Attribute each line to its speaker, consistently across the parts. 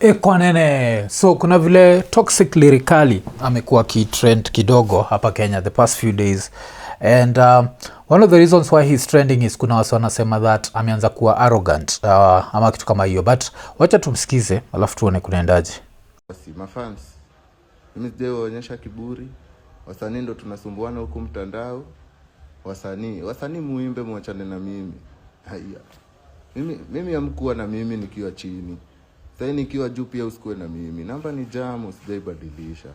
Speaker 1: Iko Nini. So kuna vile toxic Lyrikali amekuwa kitrend kidogo hapa Kenya the past few days, and one of the reasons why he's trending is kuna watu wanasema that ameanza kuwa arrogant ama kitu kama hiyo, but wacha tumsikize alafu tuone kunaendaje.
Speaker 2: Mafans mimi sije waonyesha kiburi, wasanii ndo tunasumbuana huku mtandao. Wasanii muimbe, mwachane na mimi. Haya, mimi amkuwa na mimi nikiwa chini, sasa nikiwa juu pia usikue na mimi. Namba ni jamu, sijaibadilisha.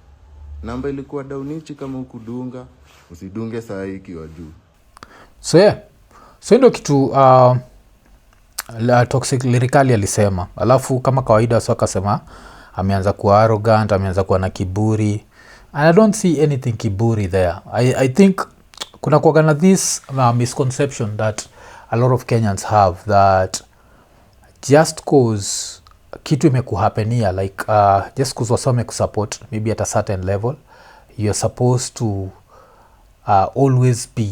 Speaker 2: Namba ilikuwa daunichi kama ukudunga, usidunge saa hii ikiwa juu.
Speaker 1: So ndio kitu la toxic Lyrikali alisema. Alafu kama kawaida watu wakasema ameanza kuwa arrogant, ameanza kuwa na kiburi. And I don't see anything kiburi there. I think kuna kuwa na this misconception that a lot of Kenyans have, that just cause kitu imekuhapenia, like just cause wasome kusupport maybe at a certain level, you're supposed to always be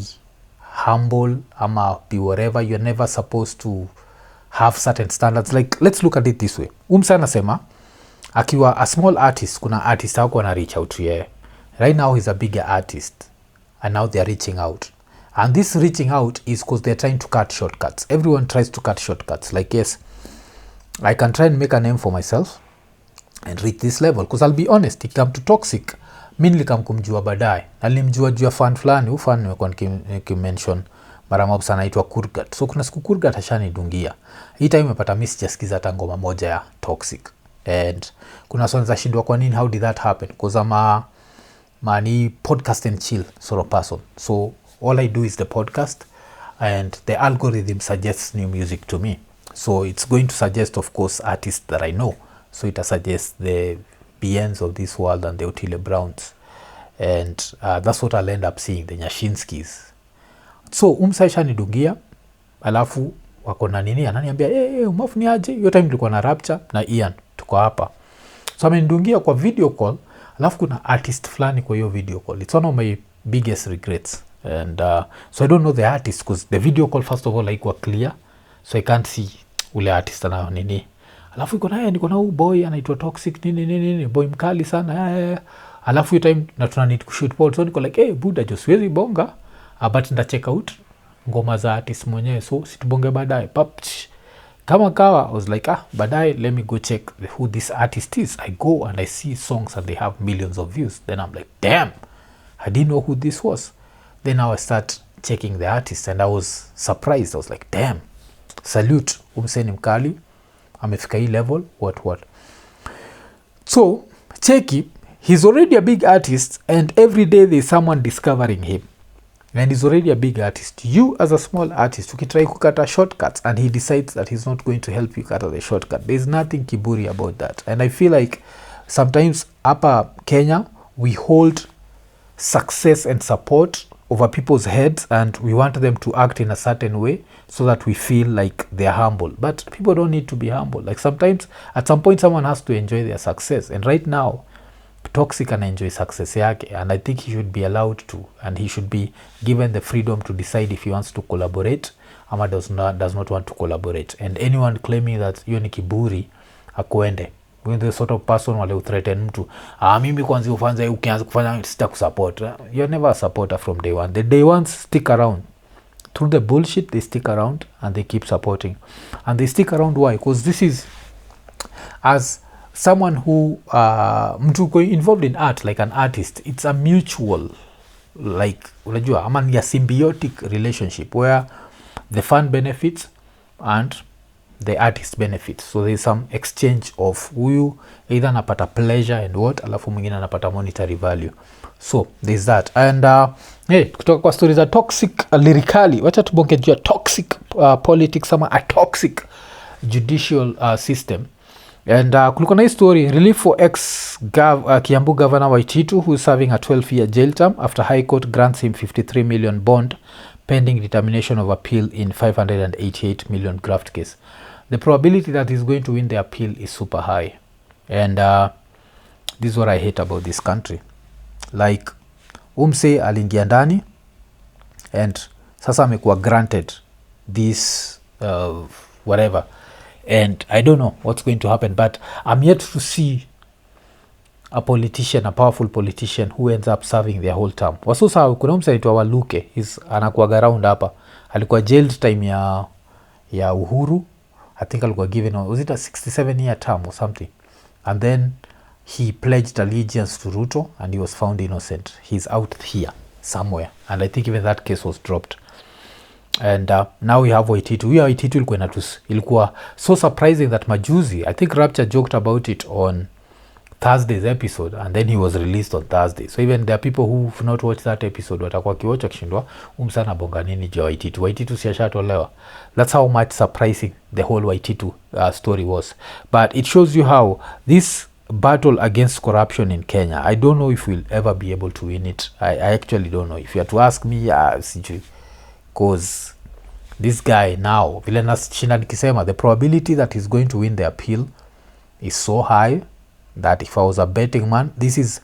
Speaker 1: humble ama be whatever. You're never supposed to have certain standards. Like, let's look at it this way. Sana sema akiwa a small artist, kuna artist hako wana reach out to ye. Right now he's a bigger artist, and now they're reaching out, and this reaching out is because they're trying to cut shortcuts. Everyone tries to cut shortcuts. Like, yes, I can try and make a name for myself and reach this level, because I'll be honest, it come to toxic, mimi nilikam kumjua baadaye. Nalimjua juu ya fan fulani, fan nimekuwa nikimention mara mob sana, aitwa Kurgat. So kuna siku Kurgat ashanidungia. Hii time nimepata mimi sijasikiza hata ngoma moja ya toxic. And kuna swali za shindwa kwa nini, how did that happen? Because I'm a mani podcast and chill sort of person. So all I do is the podcast, and the algorithm suggests new music to me. So it's going to suggest, of course, artists that I know. So it suggests the BNs of this world and the Otile Browns. And that's what I'll end up seeing, the Nyashinskis. So umsaisha nidungia, alafu wako na nini, ananiambia umafu ni aje. Hiyo time nilikuwa na RAPCHA na Ian, tuko hapa. So amenidungia kwa video call, alafu kuna artist fulani kwa hiyo video call. It's one of my biggest regrets. And so I don't know the artist, because the video call first of all haikuwa clear, so I can't see ule artist na nini. Alafu niko na huyu boy anaitwa toxic nini boy mkali sana. Alafu hiyo time na tuna need kushoot pod, so niko like buda jo siwezi bonga, but nita check out ngoma za artist mwenyewe, so situbonge baadaye. Kama kawa I was like baadaye let me go check who this artist is. I go and I see songs and they have millions of views. Then I'm like, damn, I didn't know who this was. Then now I start checking the artist, and I was surprised. I was like, damn, salute, umseni mkali, amefika hii level, what. So cheki, he's already a big artist, and every day there's someone discovering him, and he's already a big artist. You as a small artist, ukitry kukata shortcuts and he decides that he's not going to help you cut the shortcut, there's nothing kiburi about that. And I feel like sometimes hapa Kenya we hold success and support over people's heads, and we want them to act in a certain way so that we feel like they're humble. But people don't need to be humble. Like, sometimes at some point someone has to enjoy their success, and right now toxic and enjoy success yake, and I think he should be allowed to, and he should be given the freedom to decide if he wants to collaborate ama does not want to collaborate. And anyone claiming that hiyo ni kiburi akwende. When the sort of person wale uthreaten mtu, mimi kwanza ufanza ukianza kufanya sita kusupport. You're never a supporter from day one. The day ones stick around through the bullshit. They stick around and they keep supporting, and they stick around. Why? Because this is, as someone who mtu involved in art, like an artist, it's a mutual, like unajua ama ni a symbiotic relationship where the fan benefits and the artist benefits. So there's some exchange of huyu either anapata pleasure and what, alafu mwingine anapata monetary value. So there's that. And kutoka kwa stories za toxic Lyrikali, wacha tubonge juu ya toxic politics ama a toxic judicial system. And kulikuwa na hii story, relief for Kiambu Governor Waititu, who is serving a 12-year jail term after High Court grants him 53 million bond pending determination of appeal in 588 million graft case. The probability that he's going to win the appeal is super high. And this is what I hate about this country. Like, umse aliingia ndani, and sasa amekuwa granted this whatever, and I don't know what's going to happen, but I'm yet to see a politician, a powerful politician who ends up serving their whole term. Wasusa kuna msaitwa Waluke, anakuwaga around hapa, alikuwa jailed time ya Uhuru. I think alikuwa given, was it a 67-year term or something, and then he pledged allegiance to Ruto and he was found innocent. He's out here somewhere, and I think even that case was dropped. And now we have Waititu. Huyo Waititu ilikuwa so surprising that majuzi, I think RAPCHA joked about it on Thursday's episode, and then he was released on Thursday. So even there are people who've not watched that episode watakuwa kiwatch wakishindwa umsana bonga nini jo Waititu siashatolewa. That's how much surprising the whole Waititu story was. But it shows you how this battle against corruption in Kenya, I don't know if we'll ever be able to win it. I actually don't know. If you had to ask me, because this guy now, vile nashinda nikisema, the probability that he's going to win the appeal is so high that if I was a betting man, this is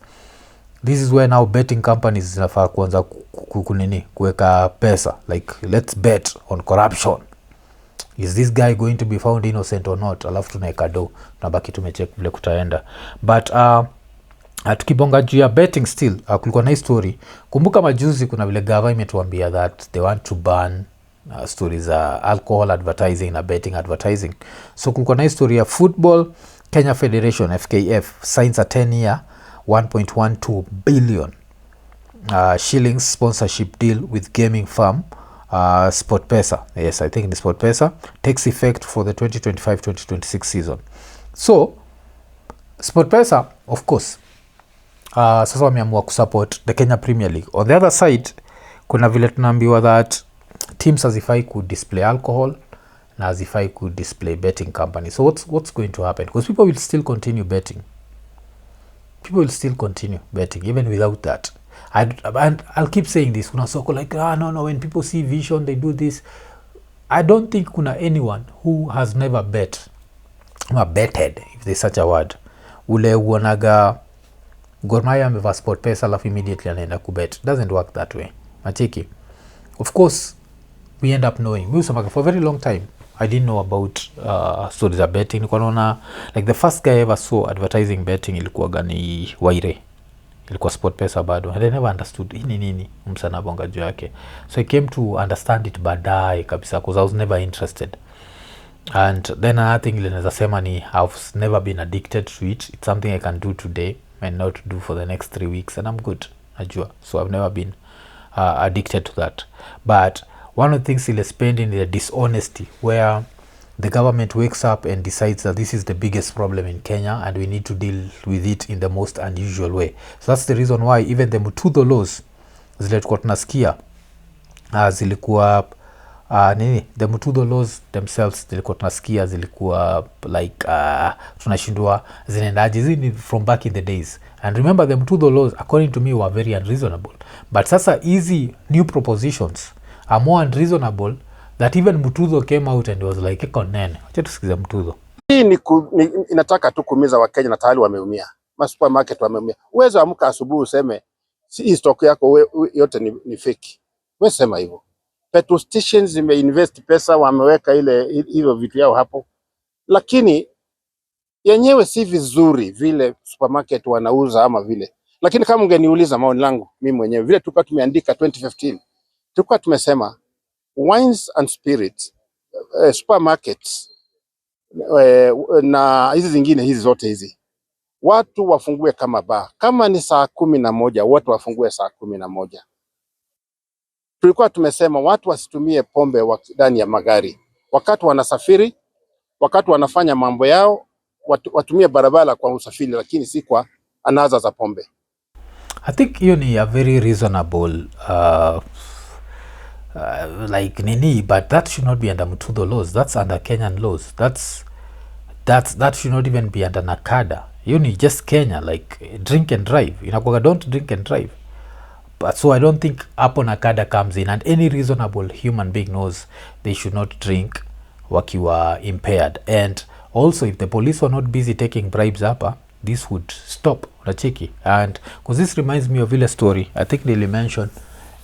Speaker 1: where now betting companies zinafaa kuanza kuweka pesa, like let's bet on corruption. Is this guy going to be found innocent or not? Alafu tunaeka do, tunabaki tumecheck vile kutaenda. But tukibonga juu ya betting still, kulikuwa na story. Kumbuka majuzi kuna vile gava imetuambia that they want to ban stories za alcohol advertising na betting advertising. So kulikuwa na story ya football. Kenya Federation, FKF, signs a 10-year 1.12 billion shillings sponsorship deal with gaming firm SportPesa. Yes, I think the SportPesa takes effect for the 2025-2026 season. So SportPesa, of course, sasa wameamua kusupport the Kenya Premier League. On the other side, kuna vile tunaambiwa that teams hazifai could display alcohol na hazifai could display betting company. So what's going to happen? Because people will still continue betting. People will still continue betting even without that. And I'll keep saying this. Kuna soko like, no, when people see vision, they do this. I don't think kuna anyone who has never betted, if there's such a word. Ule uonaga Gor Mahia amevaa SportPesa alafu immediately anaenda kubet. Doesn't work that way. Macheki. Of course, we end up knowing. For a very long time, I didn't know about stories of betting. Like the first guy I ever saw advertising betting ilikuwa gani Waire. Ilikuwa SportPesa bado. And I never understood nini msana bonga juu yake. So I came to understand it baadaye kabisa because I was never interested. And then another thing ile naweza sema ni I've never been addicted to it. It's something I can do today and not do for the next 3 weeks, and I'm good. Najua. So I've never been addicted to that. But one of the things ile spend in the dishonesty, where the government wakes up and decides that this is the biggest problem in Kenya and we need to deal with it in the most unusual way. So that's the reason why even the Mutudho laws zile tulikuwa tunasikia zilikuwa the Mutudho laws themselves zilikuwa tunasikia zilikuwa like tunashindwa zinaendaje zini from back in the days. And remember the Mutudho laws according to me were very unreasonable, but sasa easy new propositions are more unreasonable that even Mutudho came out and was like Iko Nini. Acha tusikize Mutudho.
Speaker 3: Hii inataka tu kuumiza Wakenya na tayari wameumia. Supermarket wameumia. Uwezo amka asubuhi useme hii stock yako yote ni fake. Wewe sema hivyo. Petrol stations zimeinvest pesa, wameweka hilo vitu yao hapo. Lakini yenyewe si vizuri vile supermarket wanauza ama vile. Lakini kama ungeniuliza maoni langu mimi mwenyewe vile tulikuwa tumeandika 2015, tulikuwa tumesema wines and spirits supermarkets na hizi zingine hizi zote hizi watu wafungue kama bar. Kama ni saa 11 watu wafungue saa 11. Tulikuwa tumesema watu wasitumie pombe ndani ya magari wakati wanasafiri, wakati wanafanya mambo yao, watumie barabara kwa usafiri, lakini si kwa anaza za pombe.
Speaker 1: I think hiyo ni a very reasonable like nini, but that should not be under Mutudho laws. That's under Kenyan laws. That should not even be under Nakada. You need just Kenya, like drink and drive. Inakuwa don't drink and drive. But so I don't think hapo Nakada comes in, and any reasonable human being knows they should not drink wakiwa impaired. And also if the police were not busy taking bribes hapa, this would stop. Unacheki. And because this reminds me of ile story I think they mentioned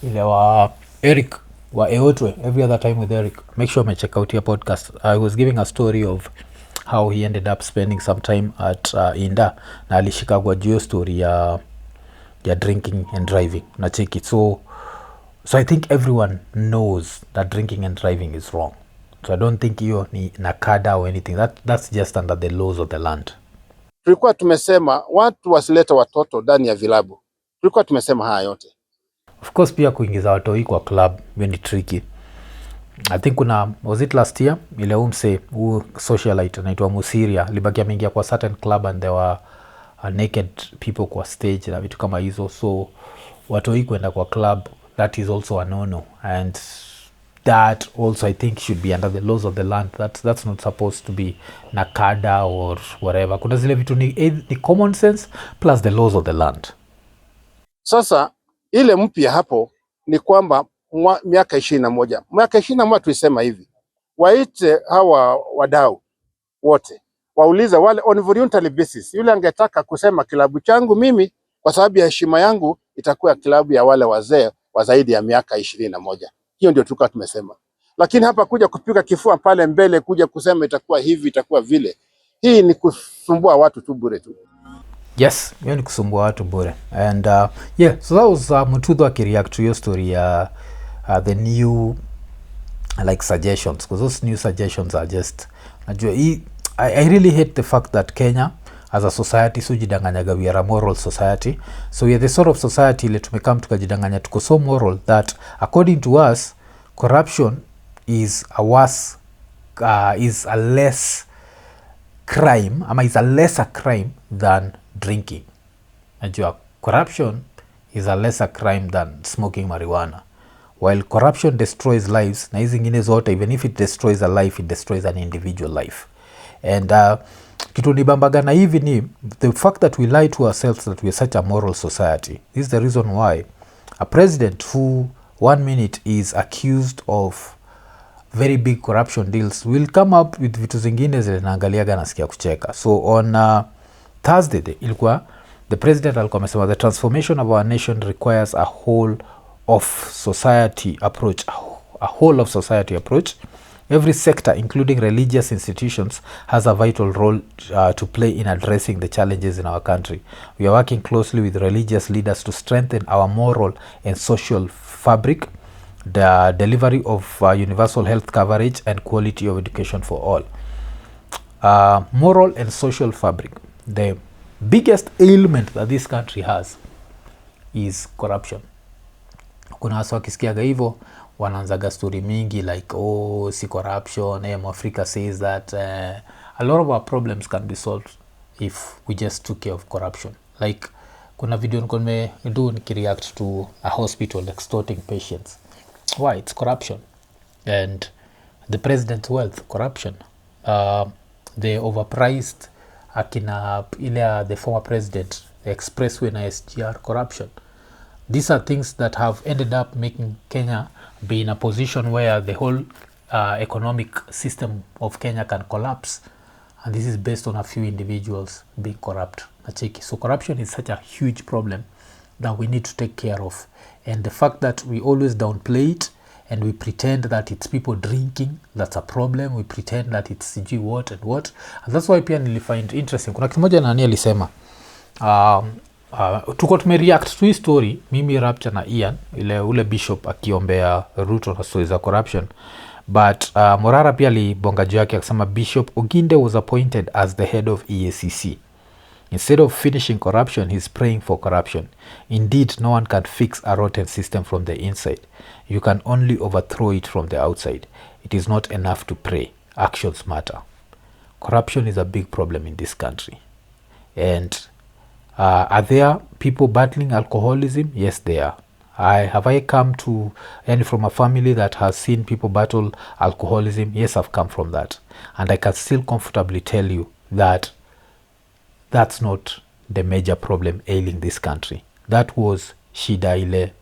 Speaker 1: ile wa Eric wa Eotwe every other time with Eric. Make sure me check out your podcast. I was giving a story of how he ended up spending some time at Inda na alishikagwa juu story ya drinking and driving na check it. So I think everyone knows that drinking and driving is wrong. So I don't think hiyo ni nakada or anything. That's just under the laws of the land.
Speaker 3: Tulikuwa tumesema watu wasilete watoto ndani ya vilabu. Tulikuwa tumesema haya yote.
Speaker 1: Of course pia kuingiza watoi kwa club hiyo ni tricky. I think was it last year ile umse socialite anaitwa Musiria libaki ameingia kwa certain club and there were naked people kwa stage na vitu kama hizo. So watoi kwenda kwa club, that is also a no and that also I think should be under the laws of the land. That's not supposed to be nakada or whatever. Kuna zile vitu ni common sense plus the laws of the land.
Speaker 3: Sasa ile mpya hapo ni kwamba miaka 21. Miaka 21 tulisema hivi. Waite hawa wadau wote. Waulize wale on voluntary basis. Yule angetaka kusema kilabu changu mimi kwa sababu ya heshima yangu itakuwa kilabu ya wale wazee wa zaidi ya miaka 21. Hiyo ndio tulikuwa tumesema. Lakini hapa kuja kupiga kifua pale mbele kuja kusema itakuwa hivi itakuwa vile. Hii ni kusumbua watu tu bure tu.
Speaker 1: Yes, hiyo ni kusumbua watu bure. And yeah, so that was Mutudho akireact to your story the new like suggestions, because those new suggestions are just I really hate the fact that Kenya as a society sujidanganya we are a moral society. So we are the sort of society ile tumekam tukajidanganya tuko so moral that according to us corruption is a worse is a less crime ama is a lesser crime than drinking. Najua corruption is a lesser crime than smoking marijuana. While corruption destroys lives, na hizi zingine zote, even if it destroys a life, it destroys an individual life. And kitu nibambaga na hivi ni the fact that we lie to ourselves that we are such a moral society. This is the reason why a president who 1 minute is accused of very big corruption deals will come up with vitu zingine zile naangaliaga nasikia kucheka. So on Thursday ilikuwa the president alikuwa amesema the transformation of our nation requires a whole of society approach. Every sector including religious institutions has a vital role to play in addressing the challenges in our country. We are working closely with religious leaders to strengthen our moral and social fabric, the delivery of universal health coverage and quality of education for all. Moral and social fabric. The biggest ailment that this country has is corruption. Kuna wasa wakisikiaga hivyo wanaanzaga story mingi like si corruption, Mwafrika says that a lot of our problems can be solved if we just took care of corruption. Like kuna video niko nikireact to a hospital extorting patients. Why? It's corruption. And the president's wealth, corruption. They overpriced the former president, the expressway na SGR, corruption. These are things that have ended up making Kenya be in a position where the whole economic system of Kenya can collapse. And this is based on a few individuals being corrupt. So corruption is such a huge problem that we need to take care of. And the fact that we always downplay it and we pretend that it's people drinking, that's a problem. We pretend that it's what and what. And that's why pia nilifind interesting. Kuna kitu moja nani alisema. Tuko tumereact to hii story, mimi RAPCHA na Ian, ule bishop akiombea Ruto na stories za corruption. But Morara pia libonga juu yake akisema Bishop Oginde was appointed as the head of EACC. Instead of finishing corruption, he's praying for corruption. Indeed, no one can fix a rotten system from the inside. You can only overthrow it from the outside. It is not enough to pray. Actions matter. Corruption is a big problem in this country. And are there people battling alcoholism? Yes, there are. I come from a family that has seen people battle alcoholism? Yes, I've come from that. And I can still comfortably tell you that that's not the major problem ailing this country. That was shida ile.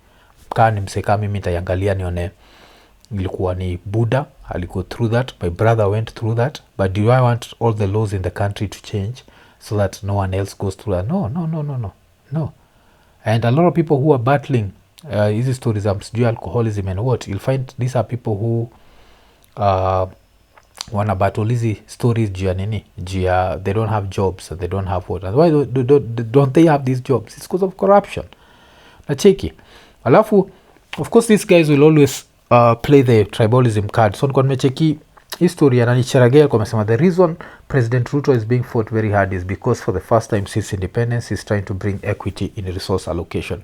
Speaker 1: Kani mseka mimi nitaangalia nione ilikuwa ni Buddha, I'll go through that. My brother went through that. But do I want all the laws in the country to change so that no one else goes through that? No. And a lot of people who are battling easy stories of alcoholism and what, you'll find these are people who wanabattle hizi stories juu ya nini, juu ya they don't have jobs and they don't have what, and why don't they have these jobs? It's because of corruption. Nacheki. Alafu of course these guys will always play the tribalism card. So nilikuwa nimecheki history na Nicharagea kwa amesema the reason President Ruto is being fought very hard is because for the first time since independence he's trying to bring equity in resource allocation.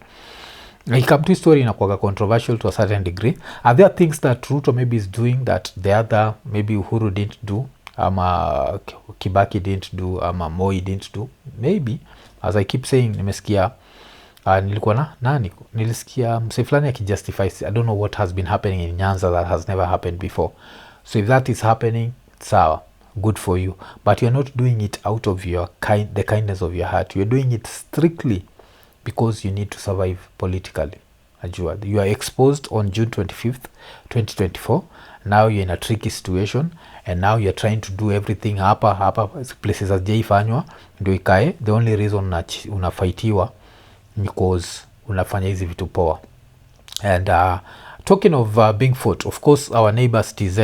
Speaker 1: Come to story inakuwaga controversial to a certain degree. Are there things that Ruto maybe is doing that the other maybe Uhuru didn't do, ama Kibaki didn't do, ama Moi didn't do? Maybe, as I keep saying, nimesikia nilikuwa na nani, nilisikia mse fulani akijustify, I don't know what has been happening in Nyanza that has never happened before. So if that is happening, sawa, good for you, but you're not doing it out of your the kindness of your heart. You're doing it strictly because you need to survive politically. Ajua, you are exposed on June 25th 2024. Now you're in a tricky situation and now you're trying to do everything hapa places hazijaifanywa ndio ikae. The only reason unafightiwa because unafanya hizi vitu poa. And talking of being fought, of course our neighbors TZ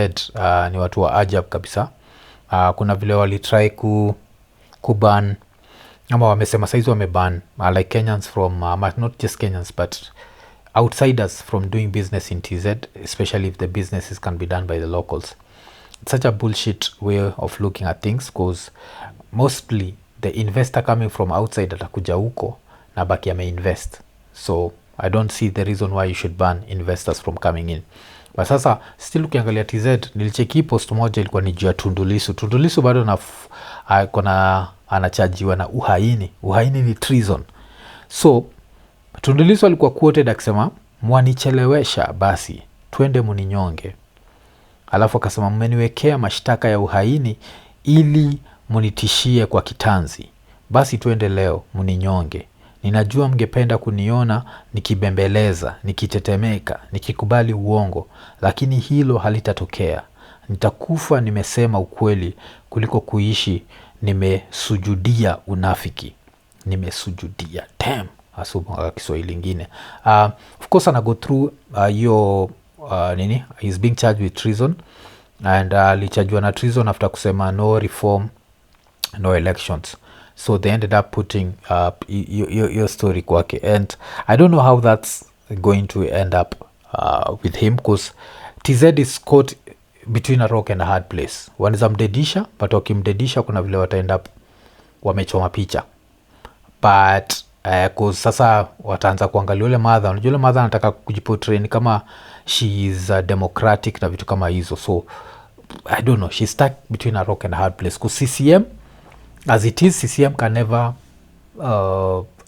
Speaker 1: ni watu wa ajab kabisa. Kuna vile walitry kuban, ama wamesema saizi wameban like Kenyans from not just Kenyans but outsiders from doing business in TZ, especially if the businesses can be done by the locals. It's such a bullshit way of looking at things because mostly the investor coming from outside atakuja huko na baki ameinvest. So I don't see the reason why you should ban investors from coming in. But sasa still ukiangalia TZ, nilicheki post moja ilikuwa ni juu ya Tundu Lissu. Tundu Lissu bado na anachajiwa na uhaini. Uhaini ni treason. So Tundu Lissu alikuwa quoted akisema mwanichelewesha basi twende muninyonge. Alafu akasema mmeniwekea mashtaka ya uhaini ili munitishie kwa kitanzi. Basi twende leo muninyonge. Ninajua mngependa kuniona nikibembeleza, nikitetemeka, nikikubali uongo, lakini hilo halitatokea. Nitakufa nimesema ukweli kuliko kuishi nimesujudia unafiki. Nimesujudia. Damn. Asubu Kiswahili ingine. Of course ana go through nini, he's being charged with treason and alichajwa na treason after kusema no reform, no elections. So they ended up putting your story kwake, and I don't know how that's going to end up with him because TZ is caught between a rock and a hard place. Wanaweza mdedisha, but wakimdedisha kuna vile wata end up wamechoma picha, but cause sasa wataanza kuangalia ule mother. Unajua ule mother anataka kujiportray kama she is democratic na vitu kama hizo. So I don't know, she's stuck between a rock and a hard place because CCM as it is, CCM can never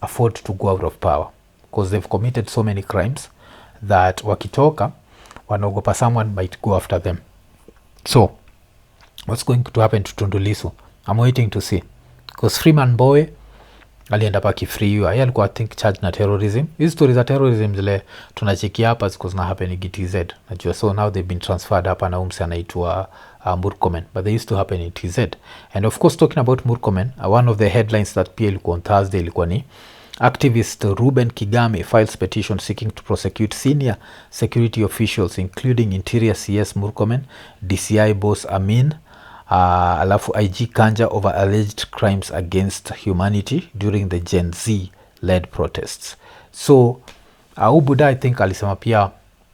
Speaker 1: afford to go out of power because they've committed so many crimes that wakitoka wanaogopa someone might go after them. So what's going to happen to Tundu Lissu? I'm waiting to see because Freeman Boy alienda pa kifriwa. Yeye alikuwa I think charged na terrorism. Hizi stories za terrorism zile tunacheki hapa because na happen in TZ. Najua, so now they've been transferred hapa na umse anaitwa Murkomen, but they used to happen in TZ. And of course talking about Murkomen, one of the headlines that pia ilikuwa on Thursday ilikuwa ni activist Ruben Kigame files petition seeking to prosecute senior security officials including Interior CS Murkomen, DCI boss Amin, alafu IG Kanja over alleged crimes against humanity during the Gen Z led protests. So Ubuda I think alisema pia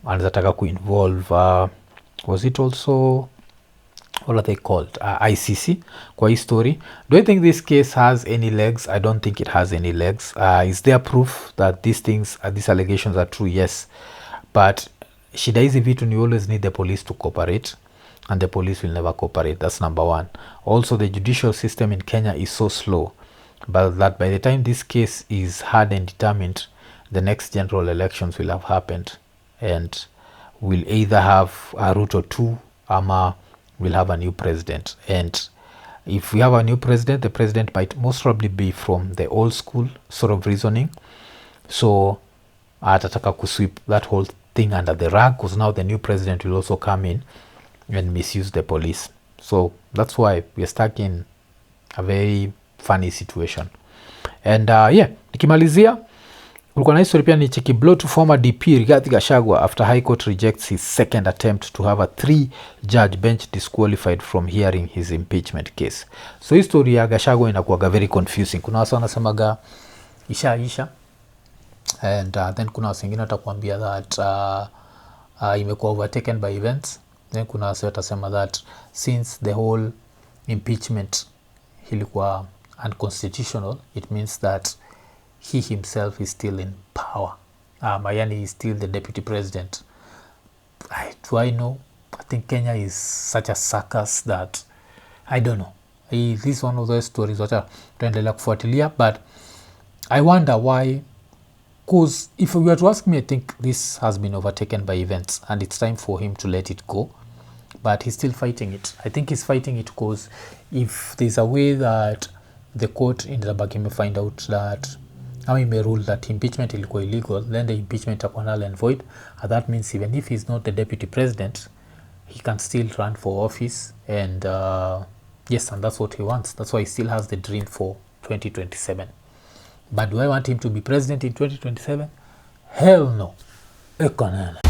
Speaker 1: anataka kuinvolve was it also, what are they called, ICC kwa hii story. Do I think this case has any legs? I don't think it has any legs. Is there proof that these things, these allegations are true? Yes, but shida hizi vitu you always need the police to cooperate, and the police will never cooperate. That's number one. Also the judicial system in Kenya is so slow, but that by the time this case is heard and determined, the next general elections will have happened and we'll either have a Ruto 2 ama we'll have a new president. And if we have a new president, the president might most probably be from the old school sort of reasoning. So atataka kusweep that whole thing under the rug because now the new president will also come in and misuse the police. So that's why we're stuck in a very funny situation. And nikimalizia, kulikuwa na history pia ni cheki blow to former DP Rigathi Gachagua after High Court rejects his second attempt to have a 3-judge bench disqualified from hearing his impeachment case. So history ya Gachagua inakuwaga very confusing. Kuna wasa wanasemaga isha and then kuna wasa wengine watakuambia that imekuwa overtaken by events. Then kuna wasa watasema that since the whole impeachment ilikuwa unconstitutional, it means that he himself is still in power. Yani is still the deputy president. Do I know? I think Kenya is such a circus that I don't know. This is one of those stories wacha tuendelea kufuatilia, but I wonder why. Because if you were to ask me, I think this has been overtaken by events and it's time for him to let it go. But he's still fighting it. I think he's fighting it because if there's a way that the court in the back may find out that how he may rule that impeachment ilikuwa illegal, then the impeachment are null and void. And that means even if he's not the deputy president, he can still run for office. And yes, and that's what he wants. That's why he still has the dream for 2027. But do I want him to be president in 2027? Hell no. Iko Nini.